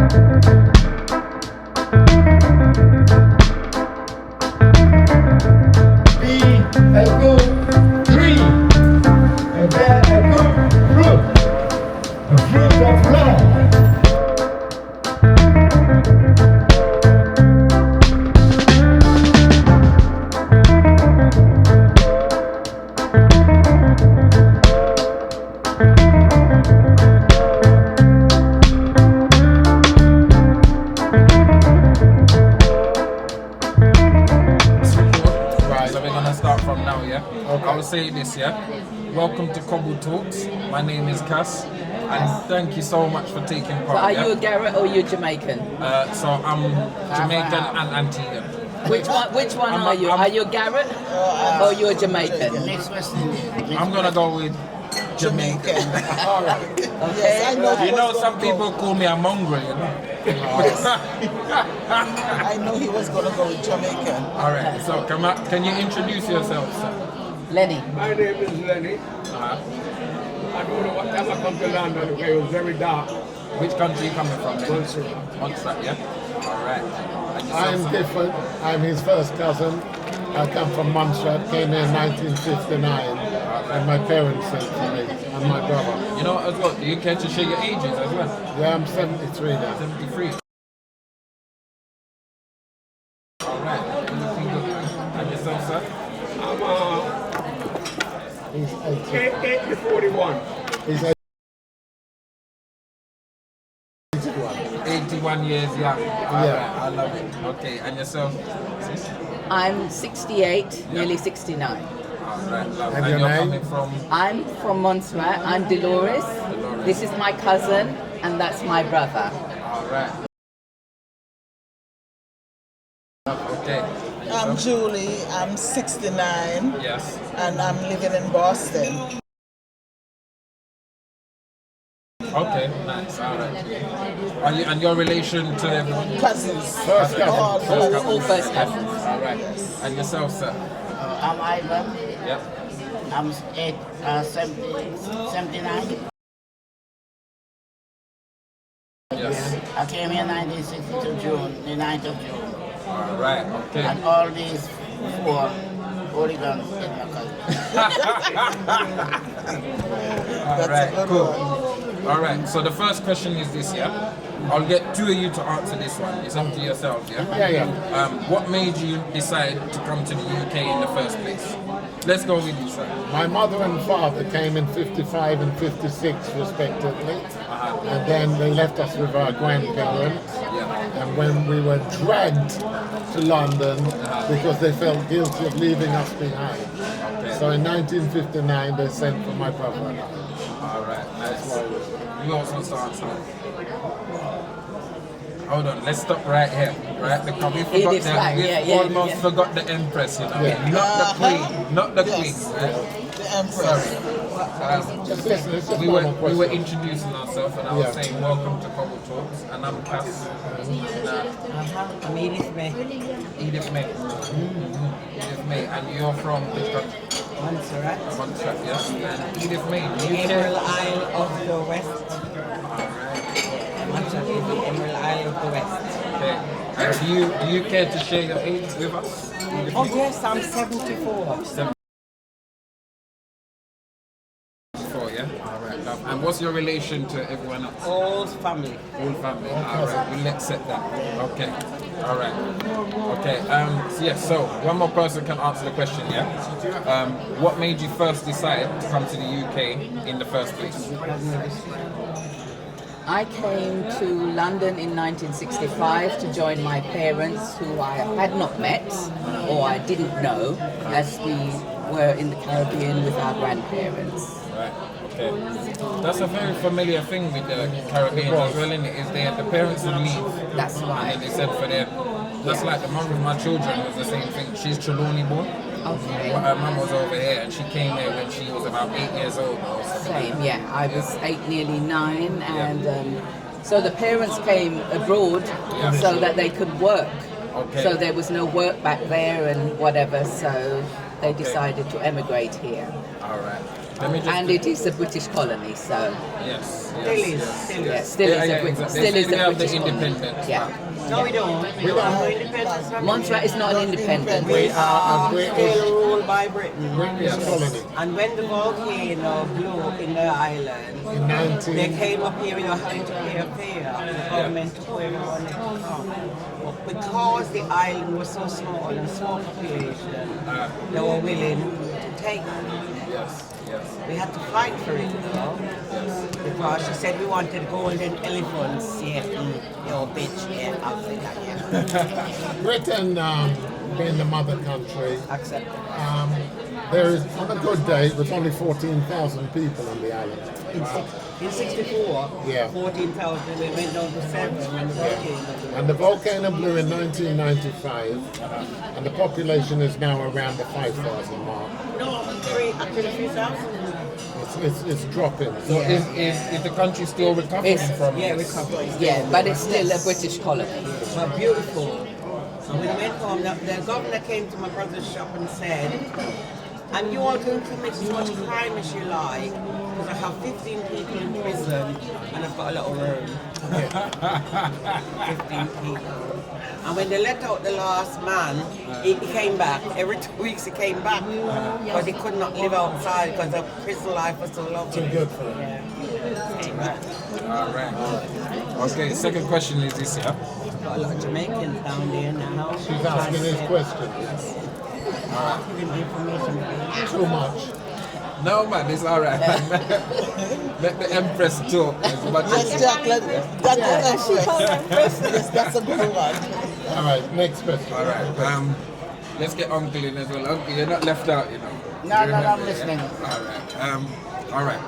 Be a good tree, and bear a good fruit, a fruit of love. So we're gonna start from now, yeah? Okay. I will say this, yeah? Welcome to Cobble Talks. My name is Cass, and thank you so much for taking part. So are yeah? you a Garrett or you Jamaican? So I'm Jamaican and Antiguan. Which one are you? Are you a Garrett or you a Jamaican? Next question. I'm gonna go with Jamaican. All right. Okay. Yes, I know. You know, some people call me a mongrel, you know? I know he was gonna go with Jamaican. Alright, so can you introduce yourself, sir? Lenny. My name is Lenny. I don't know what time I come to London. Okay, it was very dark. Which country you coming from? then? Montserrat. Montserrat, yeah? Alright. And yourself, I'm sir? different. I'm his first cousin. I come from Montserrat, came here in 1959, and my parents sent for me, and my brother. You know what as well? Do you care to share your ages as well? Yeah, I'm 73 now. 73. Alright. Anything good? And yourself, sir? I'm He's 80. 8 to 41. He's 81. 81 years young. Yeah. I love it. Okay, and yourself? Sis? I'm 68, nearly 69. Alright, love. And And your you're name? coming from? I'm from Montserrat. I'm Dolores. This is my cousin, and that's my brother. Alright. Okay. And I'm yourself? Julie. I'm 69, Yes. and I'm living in Boston. Okay, nice. Alright. And your relation to everyone? Cousins. First cousin. All All first cousins. Alright. And yourself, sir? I'm Ivan. Yep. I'm 79. Yes. I came here 1962 June, the 9th of June. Alright, okay. And all these four hooligans is my cousin. Alright, cool. Alright, so the first question is this, yeah? I'll get two of you to answer this one. It's up to yourselves, yeah? Yeah. What made you decide to come to the UK in the first place? Let's go with you, sir. My mother and father came in 55 and 56 respectively, and then they left us with our grandparents. Yeah. And when we were dragged to London because they felt guilty of leaving us behind. Okay. So in 1959 they sent for my brother and I. Alright, nice. You also want to answer that? Hold on, let's stop right here, right? Because we forgot Edith May, we almost forgot the Empress, you know? Yeah. Not the Queen, not the Queen. Yes. Yeah. The Empress. Sorry. Just listen, it's just We normal were question. introducing ourselves and I was Yeah. saying welcome to Cobble Talks and I'm Cass. I'm Edith May, Edith May. Edith May, and you're from which country? Montserrat, Montserrat, yes. And Edith May, the UK. Emerald Isle of the West. Montserrat is the Emerald Isle of the West. Okay. And do you care to share your age with us? Edith Oh May? yes, I'm 74. 74, yeah? Alright, love. And what's your relation to everyone else? Old family. Whole family. Alright, we'll accept that. Okay. Alright. Okay. So one more person can answer the question, yeah? What made you first decide to come to the UK in the first place? I came to London in 1965 to join my parents, who I had not met or I didn't know, as we were in the Caribbean with our grandparents. Right. Okay. That's a very familiar thing with the Caribbean as well, isn't it? Is the parents would leave. That's right. And then they said for them. That's like the mum of my children was the same thing. She's Trelawney born. Okay. But her mum was over here and she came here when she was about 8 years old or something. Same, yeah. I was 8, nearly 9, and so the parents came abroad so that they could work. Okay. So there was no work back there and whatever, so they decided to emigrate here. Alright. Let me just. And it is a British colony, so Yes. Still is, Yes. still yeah, is. still is a exactly. British, They still is still a have the British colony. independence. Yeah. No, we don't. We don't have no independence from Montserrat is not an independent. We are British- still ruled by Britain. British colony. And when the volcano blew in the island, In 19... they came up here, you had to pay a fare. The government took away money to come. But because the island was so small and small population, they were willing to take it. Yes. Yes. We had to fight for it, though. Because she said we wanted golden elephants. Yeah, yo, bitch, yeah, Africa, yeah. Britain, being the mother country, Accept it. there is, on a good day, there's only 14,000 people on the island. In 64, Yeah. 14,000, we went down to 7 when the volcano. And the volcano blew in 1995, and the population is now around the 5,000 mark. No, actually 3,000. It's dropping. So is the country still recovering It's- from Yeah, this? recovery. Yeah, but it's still a British colony. But beautiful. And when we went home, the governor came to my brother's shop and said, and you all can commit as much crime as you like, because I have 15 people in prison and I've got a little room. 15 people. And when they let out the last man, he came back. Every 2 weeks he came back because he could not live outside because the prison life was so lovely. Too good for it. Yeah. Came back. All right. Okay. Second question is this, yeah. Got a lot of Jamaicans down there now. She's asking his question. Giving information. Too much. No, man, it's all right. Let the Empress talk as much Yes, as. Jack, yes, that's a good one. All right, next question. All right. Let's get Uncle in as well. Uncle, you're not left out, you know. No, You no, remember, I'm yeah? listening. All right. All right.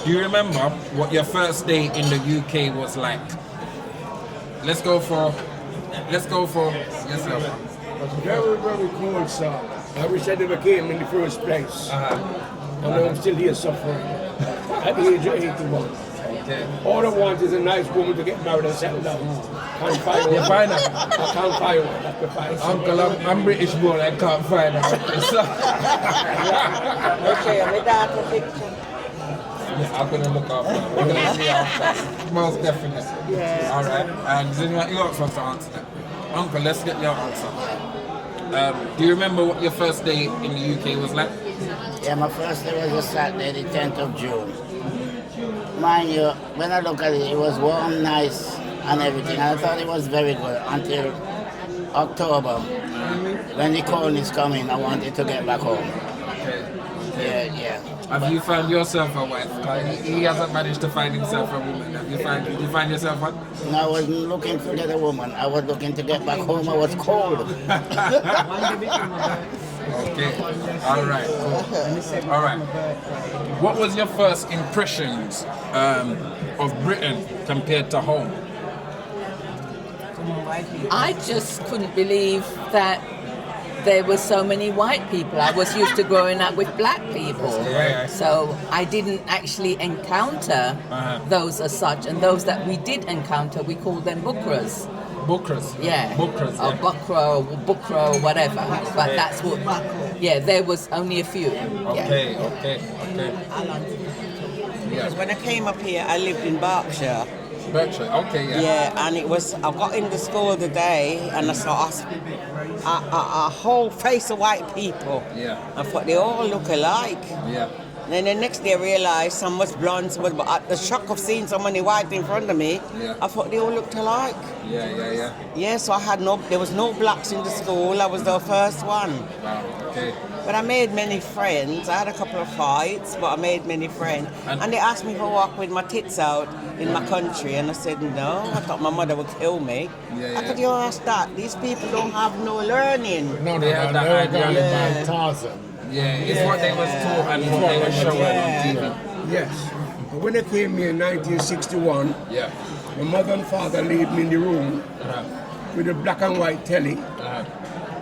Do you remember what your first day in the UK was like? Let's go for yourself. Very, very cold, sir. I wish I never came in the first place. And I'm still here suffering at the age of 81. Okay. All I want is a nice woman to get married and settle down. Can't find You one. find her? I can't find one. That's the find. Uncle, I'm British born. I can't find her. Okay, I'm that a picture. Yeah, I'm gonna look up. We're gonna see after. Most definitely. Yeah. All right. And does anyone else want to answer that? Uncle, let's get your answer. Do you remember what your first day in the UK was like? Yeah, my first day was a Saturday, the 10th of June. Mind you, when I look at it, it was warm, nice, and everything. And I thought it was very good until October. When the cold is coming, I wanted to get back home. Okay. Yeah. Have you found yourself a wife? 'Cause he hasn't managed to find himself a woman. Did you find yourself one? No, I wasn't looking to get a woman. I was looking to get back home. I was cold. Okay. All right. Cool. All right. What was your first impressions of Britain compared to home? I just couldn't believe that there were so many white people. I was used to growing up with black people. Yeah. So I didn't actually encounter those as such. And those that we did encounter, we called them Bukras. Bookers. Yeah. Bookers. Or Bukra or whatever. But that's what, yeah, there was only a few. Okay. Because when I came up here, I lived in Berkshire. Berkshire. Okay. Yeah. Yeah, and it was, I got into school today and I saw a whole face of white people. Yeah. I thought they all look alike. Yeah. And then the next day I realized some was blonde, some was, but at the shock of seeing so many white in front of me, Yeah. I thought they all looked alike. Yeah. Yeah, so there was no blacks in the school. I was the first one. Wow. Okay. But I made many friends. I had a couple of fights, but I made many friends. And they asked me if I walk with my tits out in my country, and I said no. I thought my mother would kill me. Yeah. I could you ask that? These people don't have no learning. No, They had that they were idea. going Yeah. by Tarzan. Yeah. It's what they was taught and what they were showing on TV. Yes. But when I came here in 1961, Yeah. my mother and father left me in the room with a black and white telly.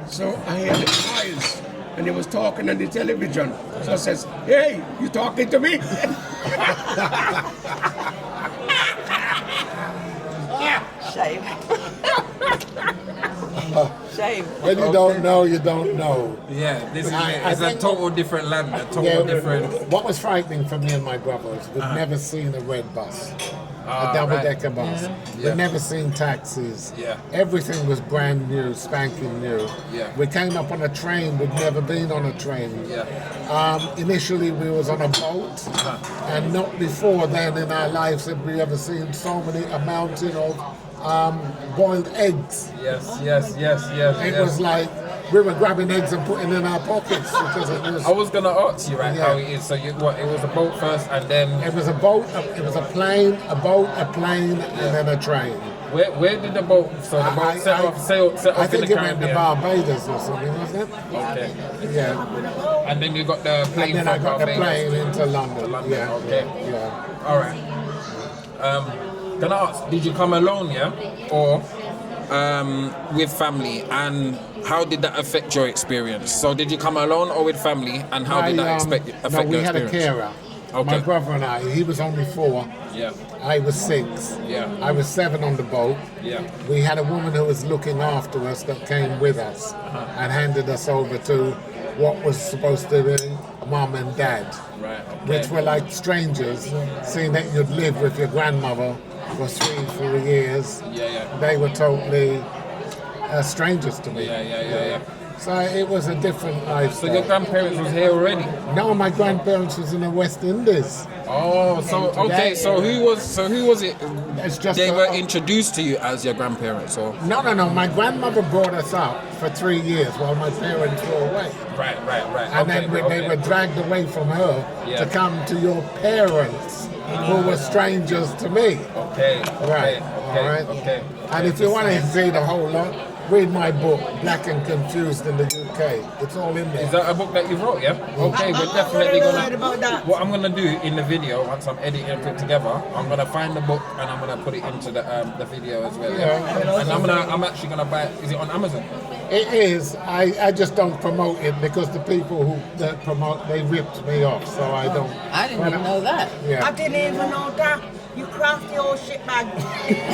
So I heard the eyes, and they was talking on the television. So I says, "Hey, you talking to me?" Shame. Shame. same. When you don't know, you don't know. Yeah, this is I it's a think- total different land, a total different. What was frightening for me and my brothers, we'd never seen a red bus, a double-decker bus. Yeah. We'd never seen taxis. Yeah. Everything was brand new, spanking new. Yeah. We came up on a train. We'd never been on a train. Yeah. Initially, we was on a boat, and not before then in our lives had we ever seen so many a mountain of boiled eggs. Yes. It was like we were grabbing eggs and putting in our pockets because it was. I was gonna ask you right Yeah. how it is. So you what? It was a boat first, and then It was a boat, it was a plane, a boat, a plane, and then a train. where did the boat? So the boat set off I in the think it went to Caribbean. Barbados or something, wasn't it? Okay. Yeah. And then you got the plane And then I from got the Barbados. plane into London. London, Yeah. okay. Yeah. All right. Can I ask? Did you come alone, yeah, or with family? And how did that affect your experience? So did you come alone or with family? And how did that affect No, we your had a experience? carer. Okay. My brother and I, he was only 4. Yeah. I was 6. Yeah. I was 7 on the boat. Yeah. We had a woman who was looking after us that came with us and handed us over to what was supposed to be mum and dad, Right. which were like strangers, seeing that you'd lived with your grandmother for 3-4 years. Yeah. They were totally strangers to me. Yeah. So it was a different lifestyle. So your grandparents was here already? No, my grandparents was in the West Indies. Oh, so okay. So who was it? It's just They a- were introduced to you as your grandparents, or No. My grandmother brought us up for 3 years while my parents were away. right. And then they were dragged away from her Yeah. to come to your parents, who were strangers to me. Okay. Right. All right. Okay. And if you want to see the whole lot, read my book, Black and Confused in the UK. It's all in there. Is that a book that you wrote, yeah? Okay, we're definitely Right gonna. about that. What I'm gonna do in the video, once I'm editing and put it together, I'm gonna find the book and I'm gonna put it into the video as well. Yeah. Yeah. And I'm actually gonna buy it. Is it on Amazon? It is. I just don't promote it because the people that promote, they ripped me off, so I don't. I didn't even know that. I Yeah. didn't even know that. You crafty old shit bag.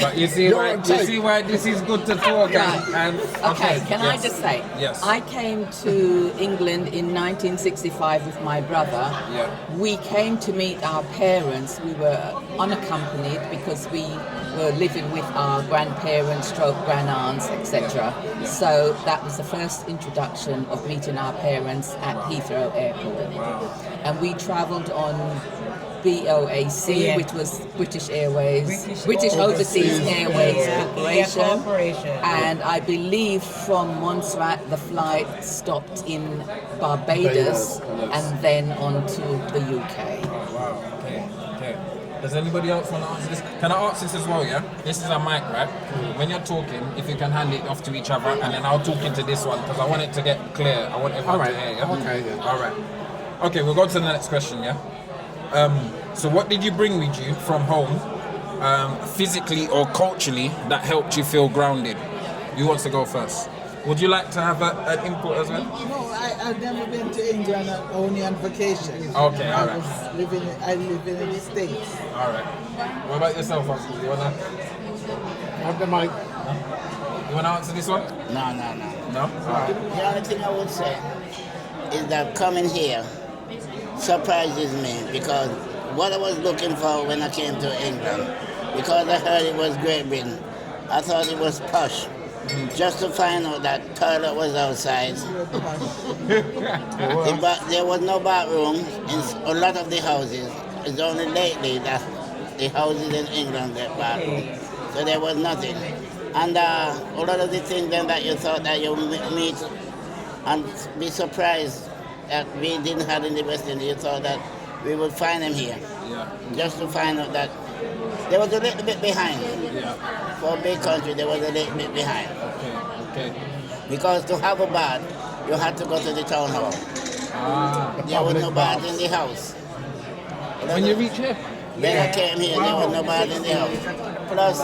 But you see why this is good to talk and Okay, can I yes. just say? Yes. I came to England in 1965 with my brother. Yeah. We came to meet our parents. We were unaccompanied because we were living with our grandparents, stroke grandaunt, etc. So that was the first introduction of meeting our parents at Heathrow Airport. And we travelled on BOAC, Yeah. which was British Airways, British Overseas Airways Corporation. And I believe from Montserrat the flight stopped in Barbados and then on to the UK. Wow. Okay. Does anybody else want to answer this? Can I ask this as well? Yeah. This is a mic, right? When you're talking, if you can hand it off to each other, and then I'll talk into this one because I want it to get clear. I want everyone All right. to hear. Yeah? Okay, yeah. All right. Okay, we'll go to the next question. Yeah. So what did you bring with you from home, physically or culturally, that helped you feel grounded? Who wants to go first? Would you like to have an input as well? No, I've never been to England only on vacation. Okay, all right. I live in the States. All right. What about yourself, Oscar? You wanna Have the mic. answer this one? No. No. All right. The only thing I would say is that coming here surprises me because what I was looking for when I came to England, because I heard it was Great Britain, I thought it was posh. Just to find out that toilet was outside. There was no bathroom in a lot of the houses. It's only lately that the houses in England get bathrooms. So there was nothing. And a lot of the things then that you thought that you meet and be surprised that we didn't have in the West Indies, you thought that we would find them here. Yeah. Just to find out that there was a little bit behind. Yeah. For a big country, there was a little bit behind. Okay. Because to have a bath, you had to go to the town hall. There was no bath in the house. When you reach here? When I came here, there was no bath in the house. Plus,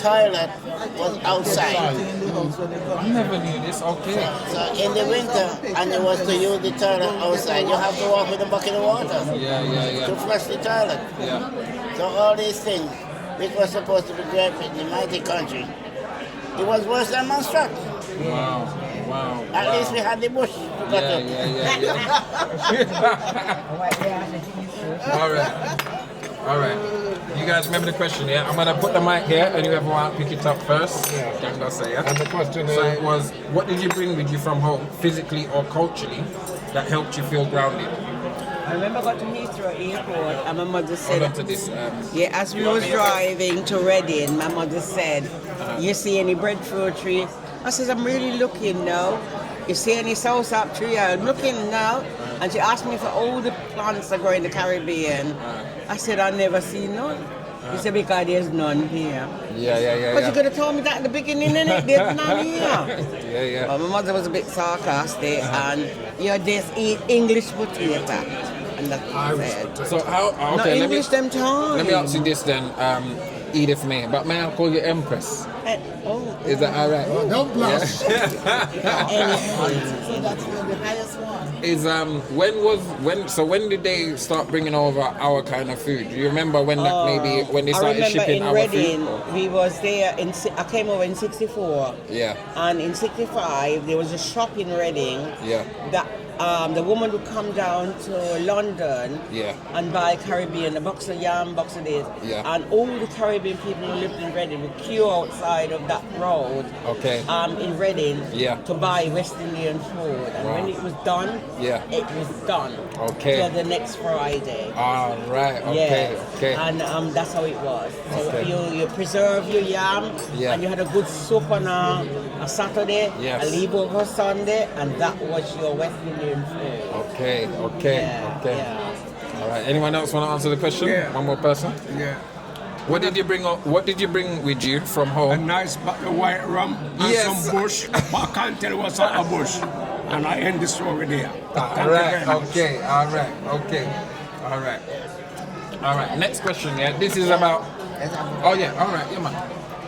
toilet was outside. I never knew this. Okay. So in the winter, and you was to use the toilet outside, you have to walk with a bucket of water Yeah. to flush the toilet. Yeah. So all these things, which was supposed to be great in the mighty country, it was worse than Montserrat. Wow. Wow. At least we had the bush to go to. All right. All right. You guys remember the question, yeah? I'm gonna put the mic here, and whoever want to pick it up first, can go say, yeah? And the question So is, it was, what did you bring with you from home, physically or culturally, that helped you feel grounded? I remember I got to Heathrow Airport and my mother said, Hold on to this. yeah, as we was driving to Reading, my mother said, you see any breadfruit tree? I said, I'm really looking now. You see any soursop tree? I'm looking now. And she asked me for all the plants that grow in the Caribbean. I said, I never seen none. She said, because there's none here. But you could have told me that at the beginning, innit? There's none here. But my mother was a bit sarcastic, and you just eat English potato. And that's what I said. So how, No okay, English them time. let me ask you this then, Edith May, but may I call you Empress? Oh, Is that all right? don't blush. So that's the highest one. Is when did they start bringing over our kind of food? Do you remember when that maybe when they I started remember shipping in our Reading, food? we was there, I came over in 64. Yeah. And in 65, there was a shop in Reading Yeah. that the woman would come down to London Yeah. and buy Caribbean, a box of yam, box of this. Yeah. And all the Caribbean people who lived in Reading would queue outside of that road Okay. in Reading Yeah. to buy West Indian food. And when it was done, Yeah. it was done. Okay. Till the next Friday. All right. Okay. Yeah. Okay. And that's how it was. So Okay. you preserve your yam, Yeah. and you had a good soup on a Saturday, Yes. a leave over Sunday, and that was your West Indian food. Okay. Okay. Yeah, Okay. yeah. All right. Anyone else want to answer the question? Yeah. One more person. Yeah. What did you bring? What did you bring with you from A home? nice bottle of white rum and Yes. some bush, but I can't tell what's on a bush. And I end the story there. All Thank you right. very much. Okay. All right. Okay. All right. All right. Next question. Yeah. This is about. Oh yeah. All right. Yeah, man.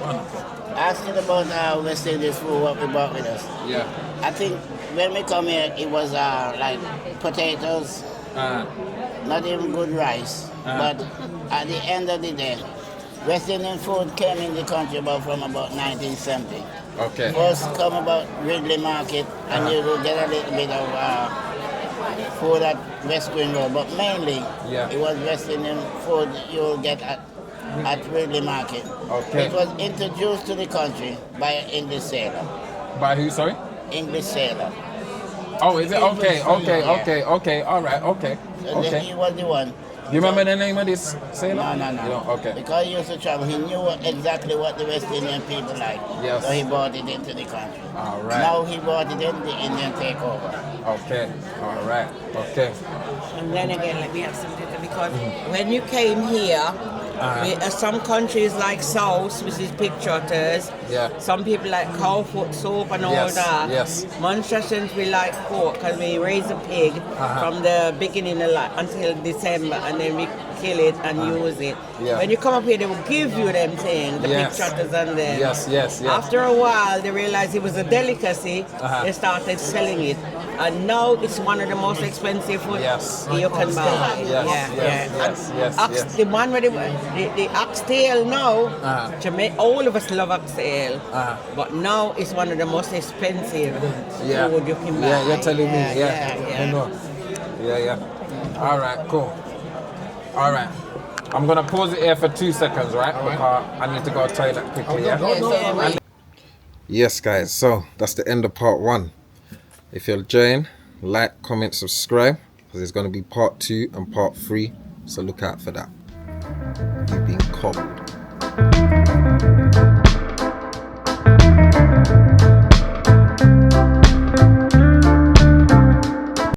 Wonderful. Asking about West Indies food, what we brought with us. Yeah. I think when we come here, it was like potatoes, not even good rice. But at the end of the day, West Indian food came in the country from about 1970. Okay. First come about Ridley Market, and you will get a little bit of food at West Green Road, but mainly Yeah. it was West Indian food you will get at Ridley Market. Okay. It was introduced to the country by an English sailor. By who? Sorry. English sailor. Oh, is it? Okay. Okay. Yeah. Okay. Okay. All right. Okay. So Okay. he was the one. You remember the name of this sailor? No. You don't? Okay. Because he used to travel, he knew exactly what the West Indian people like. Yes. So he brought it into the country. All right. Now he brought it in, the Indian take over. Okay. All right. Okay. And then again, let me have something because when you came here, some countries like South, which is pig trotters. Yeah. Some people like cow foot soup and all Yes, that. yes. Manchurians we like pork because we raise a pig from the beginning of until December, and then we kill it and use it. Yeah. When you come up here, they will give you them things, the Yes. pig trotters and them. Yes. Yes. Yes. After a while, they realized it was a delicacy. They started selling it, and now it's one of the most expensive food Yes. you can buy. Yes, Yeah, yes, yeah. yes, yes, Ox, yes. the one with the oxtail now, all of us love oxtail, but now it's one of the most expensive Yeah. food you can buy. Yeah. You're telling me. Yeah. yeah. I know. Yeah. All right. Cool. All right. I'm gonna pause it here for 2 seconds, right? Because I need to go to the toilet quickly. Yeah. Yes, guys. So that's the end of part 1. If you're enjoying, like, comment, subscribe, because there's gonna be part 2 and part 3. So look out for that. You've been cold.